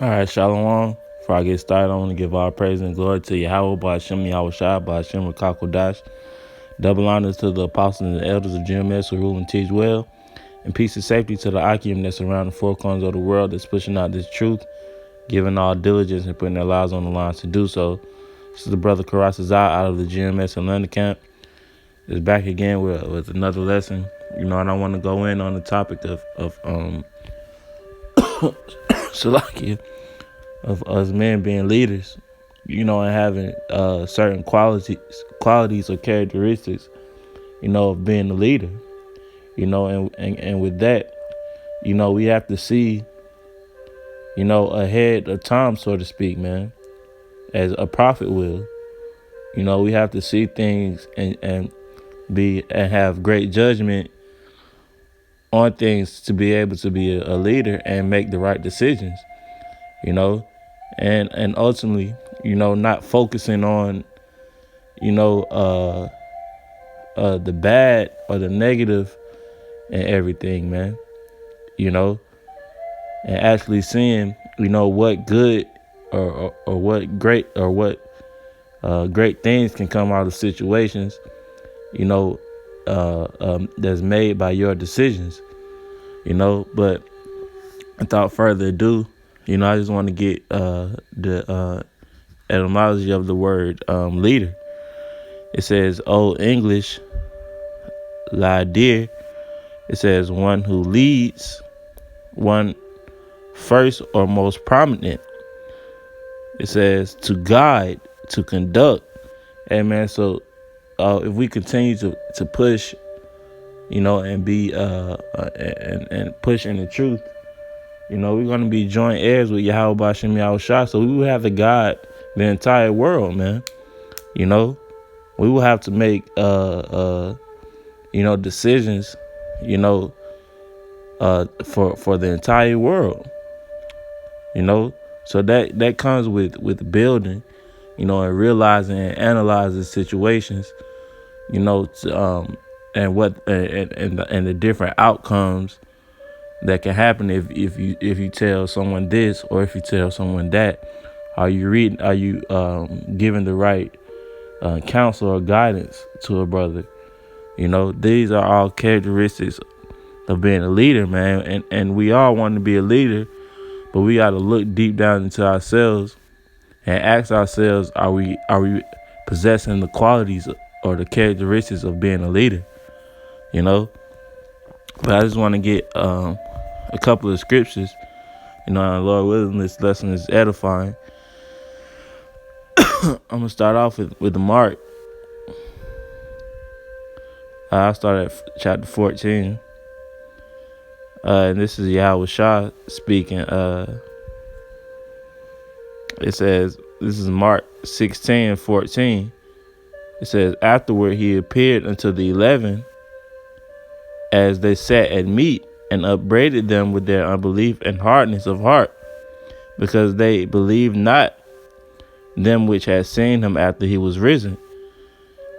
All right, Shalom. Before I get started, I want to give all praise and glory to Yahweh, Ba'ashem, Yahushua, Ba'ashem, Rakakodash. Double honors to the apostles and the elders of GMS who rule and teach well. And peace and safety to the Akim that's around the four corners of the world that's pushing out this truth, giving all diligence and putting their lives on the line to do so. This is the brother Karasazai out of the GMS Atlanta camp. Is back again with another lesson. And I want to go in on the topic of Salakia, of us men being leaders, and having certain qualities or characteristics, of being a leader, and with that, we have to see, ahead of time, so to speak, man, as a prophet will. We have to see things and have great judgment on things to be able to be a leader and make the right decisions, and ultimately, not focusing on, the bad or the negative and everything, man, and actually seeing, what good or what great or what great things can come out of situations, that's made by your decisions, but without further ado, I just want to get the etymology of the word leader. It says Old English, ladir. It says one who leads, one first or most prominent. It says to guide, to conduct. Hey man, so if we continue to push, and be and push in the truth, we're gonna be joint heirs with Yahweh Ba'ashem Yahushua. So we will have to guide the entire world, man. We will have to make decisions, for the entire world. So that comes with building, and realizing and analyzing situations, and what and the different outcomes that can happen if you tell someone this or if you tell someone that. Are you giving the right counsel or guidance to a brother? These are all characteristics of being a leader, man. And we all want to be a leader, but we got to look deep down into ourselves and ask ourselves, are we possessing the qualities or the characteristics of being a leader? But I just want to get a couple of scriptures. And Lord willing, this lesson is edifying. I'm gonna start off with the Mark. I'll start at chapter 14. And this is Yahweh Shah speaking. It says, this is Mark 16:14. It says, afterward he appeared unto the 11 as they sat at meat, and upbraided them with their unbelief and hardness of heart, because they believed not them which had seen him after he was risen.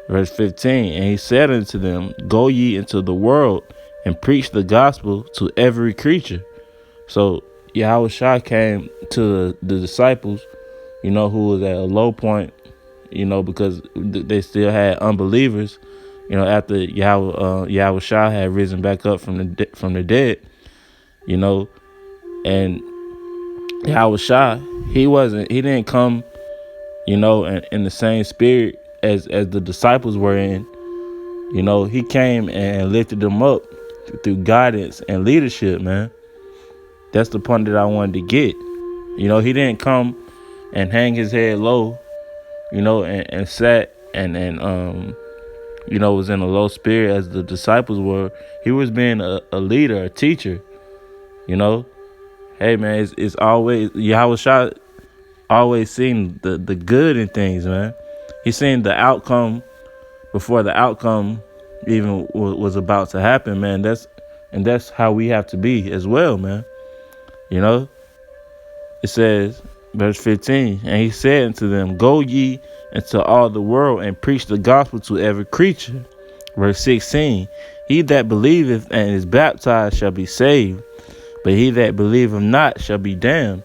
Verse 15, and he said unto them, go ye into the world and preach the gospel to every creature. So Yahweh Shah came to the disciples, who was at a low point, because they still had unbelievers, after Yahweh Shah had risen back up from the dead, and Yahweh Shah, he didn't come, in the same spirit as the disciples were in. He came and lifted them up through guidance and leadership, man. That's the point that I wanted to get. He didn't come and hang his head low, and sat and was in a low spirit as the disciples were. He was being a leader, a teacher. Hey man, it's always Yahweh Shah always seen the good in things, man. He seen the outcome before the outcome even was about to happen, man. That's how we have to be as well, man. It says, verse 15, and he said unto them, go ye into all the world and preach the gospel to every creature. Verse 16, he that believeth and is baptized shall be saved, but he that believeth not shall be damned.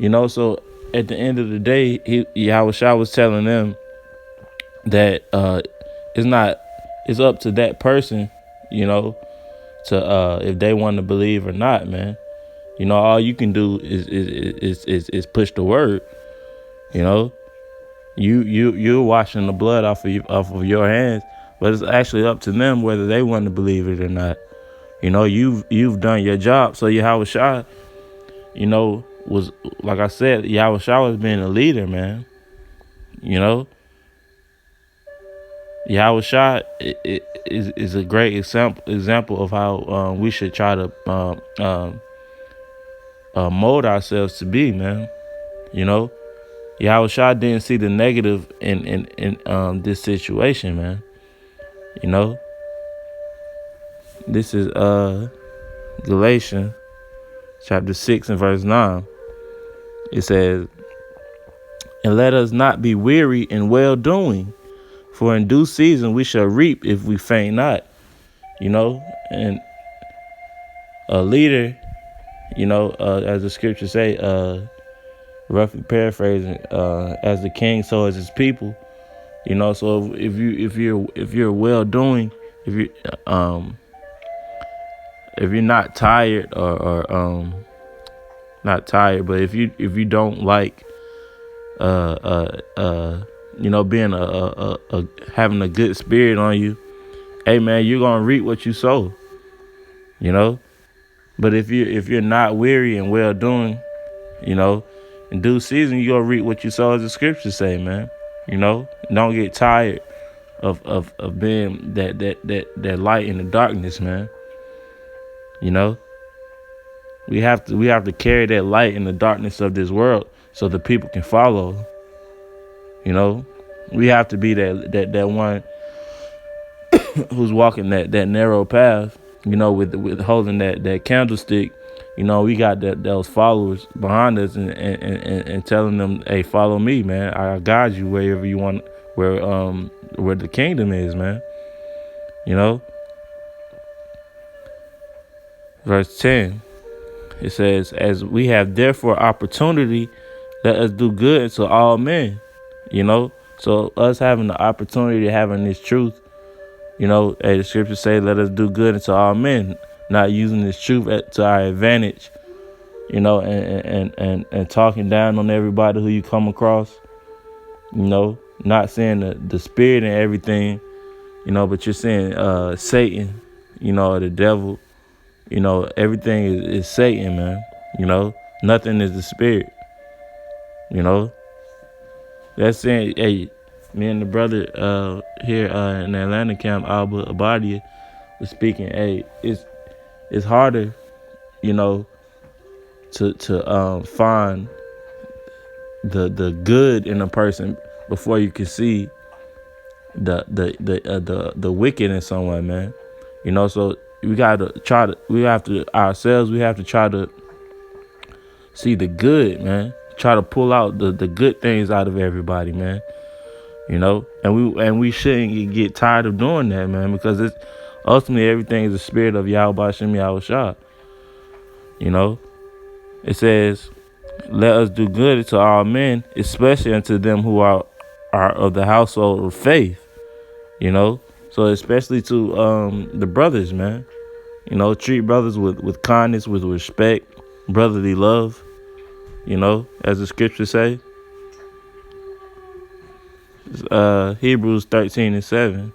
So at the end of the day, Yahushua was telling them that it's not, it's up to that person, to if they want to believe or not, man. All you can do is push the word. You're washing the blood off of your hands, but it's actually up to them whether they want to believe it or not. You've done your job. So Yahushua, was, like I said, Yahushua was being a leader, man. Yahushua is a great example of how we should try to mold ourselves to be, man. Yahushua didn't see the negative in this situation, man. This is Galatians chapter 6 and verse 9. It says, "And let us not be weary in well doing, for in due season we shall reap if we faint not." And a leader, as the scriptures say, roughly paraphrasing, as the king, so is his people. So if you're well doing, if you're not tired or not tired, but if you don't like being having a good spirit on you, hey man, you're gonna reap what you sow. But if you're not weary and well doing, in due season you're gonna reap what you sow, as the scriptures say, man. Don't get tired of being that light in the darkness, man. We have to carry that light in the darkness of this world so the people can follow. We have to be that one who's walking that narrow path, with holding that candlestick. We got those followers behind us and telling them, hey, follow me, man. I'll guide you wherever you want, where the kingdom is, man. Verse 10, it says, "As we have therefore opportunity, let us do good to all men." So us having the opportunity to having this truth, as the scriptures say, let us do good unto all men, not using this truth to our advantage, and talking down on everybody who you come across, not saying the spirit and everything, but you're saying Satan, the devil, everything is Satan, man. Nothing is the spirit. That's saying, hey, me and the brother here in the Atlanta camp, Alba Abadia, was speaking. Hey, it's harder, to find the good in a person before you can see the wicked in someone, man. So we have to try to see the good, man. Try to pull out the good things out of everybody, man. And we shouldn't get tired of doing that, man, because it's ultimately everything is the spirit of Yahweh Shem Yahushua. It says, "Let us do good to all men, especially unto them who are of the household of faith." So especially to the brothers, man. Treat brothers with kindness, with respect, brotherly love. As the scriptures say. Hebrews 13:7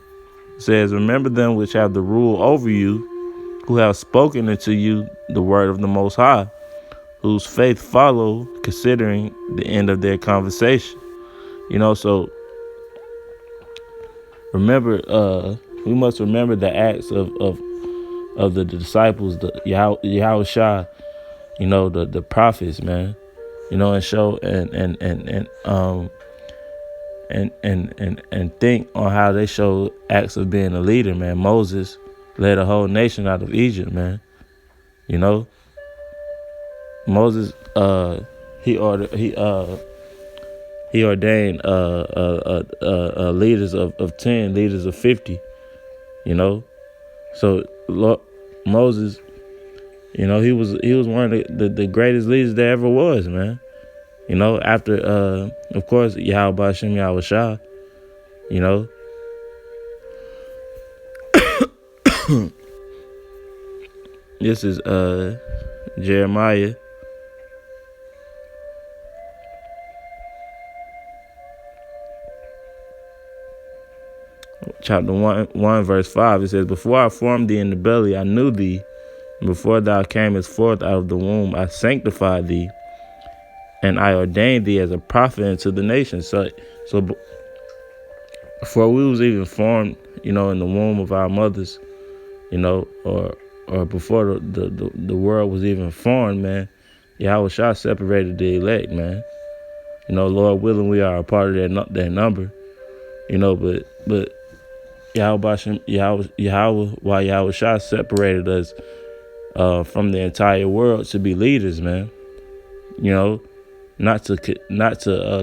says, "Remember them which have the rule over you, who have spoken unto you the word of the Most High, whose faith follow, considering the end of their conversation." So remember, we must remember the acts of the disciples, the Yahushua, the prophets, man. And show and think on how they show acts of being a leader, man. Moses led a whole nation out of Egypt, man. Moses, he ordained leaders of 10, leaders of 50. So Moses, he was one of the greatest leaders there ever was, man. You know, after of course Yahweh Hashem Yahweh Shah, you know. This is Jeremiah chapter 1 verse 5. It says, "Before I formed thee in the belly, I knew thee. And before thou camest forth out of the womb, I sanctified thee, and I ordained thee as a prophet unto the nations." So before we was even formed, you know, in the womb of our mothers, you know, or before the world was even formed, man, Yahweh Shah separated the elect, man. You know, Lord willing, we are a part of that number. You know, but Yahweh Shah separated us from the entire world to be leaders, man. You know, not to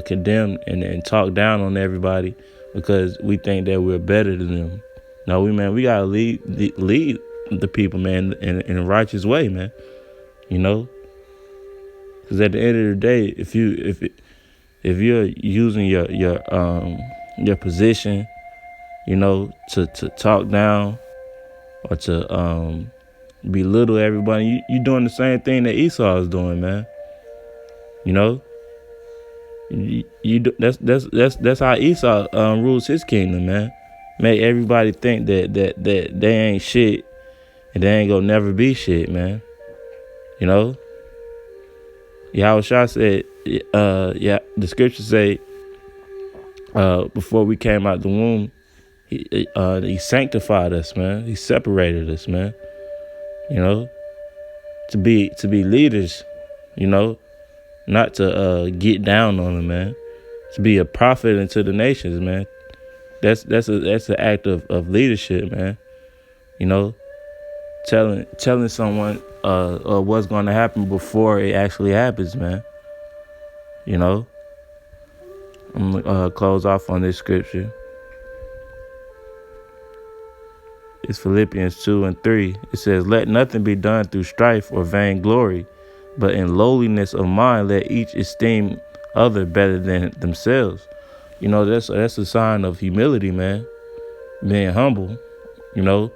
condemn and talk down on everybody because we think that we're better than them. No, we gotta lead the people, man, in a righteous way, man. You know, because at the end of the day, if you're using your position, you know, to talk down or to belittle everybody, you doing the same thing that Esau is doing, man. You know, that's how Esau rules his kingdom, man. Make everybody think that they ain't shit and they ain't gonna never be shit, man. You know, Yahweh Shah said, the scriptures say, before we came out the womb, he sanctified us, man. He separated us, man. You know, to be leaders, you know, not to get down on them, man. To be a prophet into the nations, man. That's an act of leadership, man. You know, telling someone what's going to happen before it actually happens, man. You know, I'm gonna close off on this scripture. It's Philippians 2:3. It says, "Let nothing be done through strife or vainglory, but in lowliness of mind, let each esteem other better than themselves." You know, that's a sign of humility, man. Being humble, you know.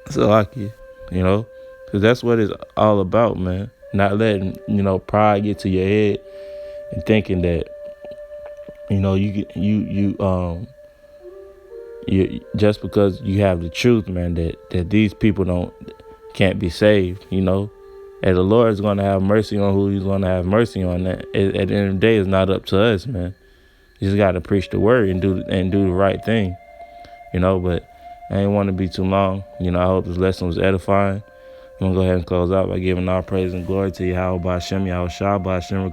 So you know, because that's what it's all about, man. Not letting, you know, pride get to your head and thinking that, you know, you just because you have the truth, man, that these people can't be saved, you know. And the Lord is going to have mercy on who he's going to have mercy on. That at the end of the day, it's not up to us, man. You just got to preach the word and do the right thing, you know. But I ain't want to be too long. You know, I hope this lesson was edifying. I'm going to go ahead and close out by giving all praise and glory to Yahweh Ba'Shem, Yahweh Shah Ba'Shem,